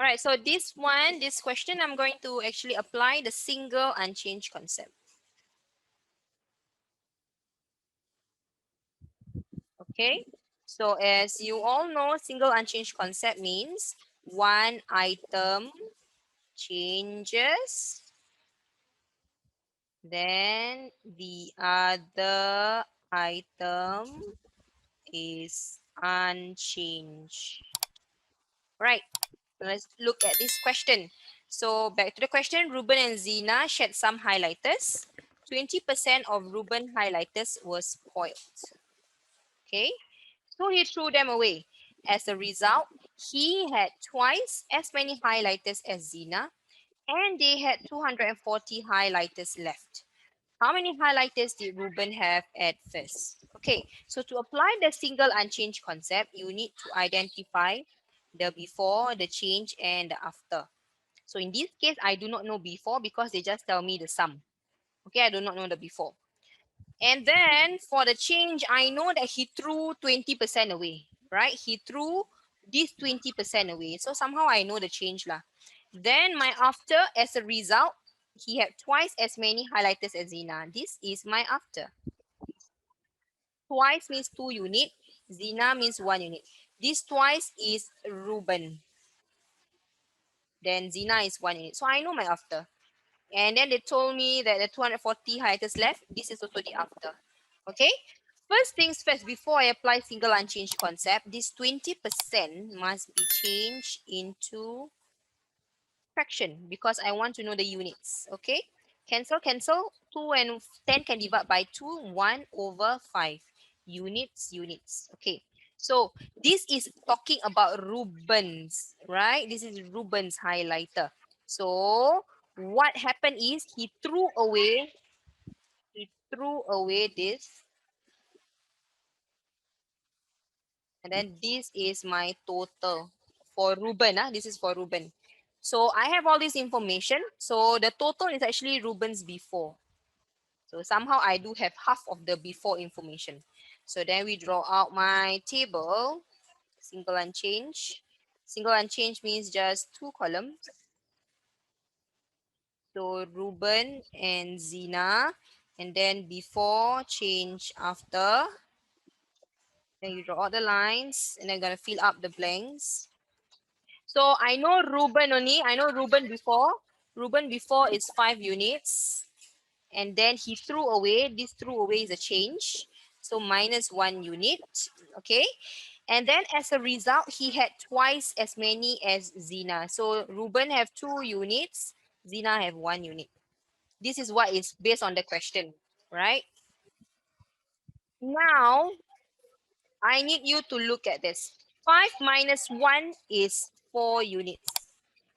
All right, so this question, I'm going to actually apply the single unchanged concept. Okay, so as you all know, single unchanged concept means one item changes, then the other item is unchanged. Right, let's look at this question. So back to the question, Ruben and Zina shared some highlighters. 20% of Ruben highlighters were spoiled. Okay, so he threw them away. As a result, he had twice as many highlighters as Zina, and they had 240 highlighters left. How many highlighters did Ruben have at first? Okay, so to apply the single unchanged concept, you need to identify the before, the change, and the after. So in this case, I do not know before because they just tell me the sum. Okay, I do not know the before. And then for the change, I know that he threw 20% away, right? He threw this 20% away. So somehow I know the change lah. Then my after, as a result, he had twice as many highlighters as Zina. This is my after. Twice means 2 unit. Zina means 1 unit. This twice is Ruben. Then Zina is 1 unit. So I know my after. And then they told me that the 240 highlighters left. This is also the after. Okay. First things first, before I apply single unchanged concept, this 20% must be changed into fraction because I want to know the units. Okay. Cancel, cancel. 2 and 10 can divide by 2. 1/5. Units, units. Okay. So this is talking about Ruben's, right? This is Ruben's highlighter. So what happened is he threw away this, and then this is my total for Ruben. This is for Ruben. So I have all this information. So the total is actually Ruben's before. So somehow I do have half of the before information. So then we draw out my table, single unchanged. Single unchanged means just 2 columns. So Ruben and Zina, and then before, change, after. Then you draw all the lines, and then gonna fill up the blanks. So I know Ruben only. I know Ruben before. Ruben before is 5 units. And then he threw away. This threw away is a change. So minus 1 unit. Okay. And then as a result, he had twice as many as Zina. So Ruben have 2 units. Zina have 1 unit. This is what is based on the question, right? Now, I need you to look at this. 5 minus 1 is 4 units.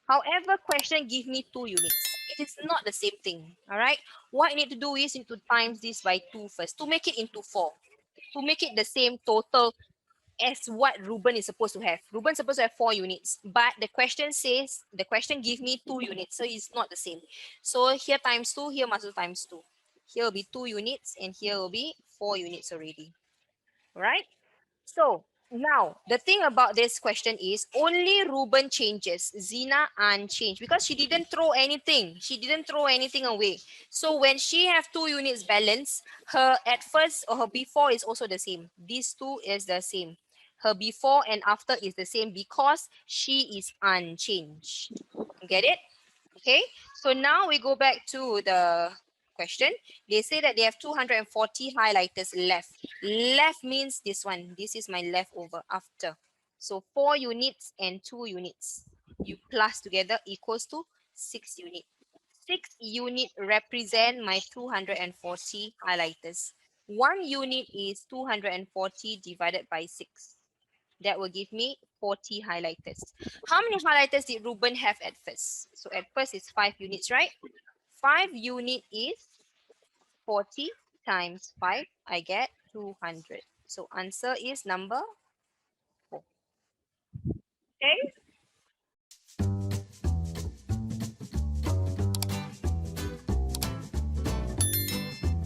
However, question give me 2 units. It is not the same thing, all right? What you need to do is you need to times this by 2 first to make it into 4. To make it the same total as what Ruben is supposed to have. Ruben is supposed to have 4 units, but the question says, the question give me 2 units, so it's not the same. So here times 2, here must be times 2. Here will be 2 units, and here will be 4 units already, right? So now the thing about this question is only Ruben changes, Zina unchanged because she didn't throw anything. She didn't throw anything away. So when she have 2 units balance, her at first or her before is also the same. These two is the same. Her before and after is the same because she is unchanged. Get it? Okay. So now we go back to the question. They say that they have 240 highlighters left. Left means this one. This is my leftover after. So 4 units and 2 units. You plus together equals to 6 units. 6 unit represent my 240 highlighters. 1 unit is 240 divided by 6. That will give me 40 highlighters. How many highlighters did Ruben have at first? So at first it's 5 units, right? 5 unit is 40 times 5. I get 200. So answer is number 4. Okay.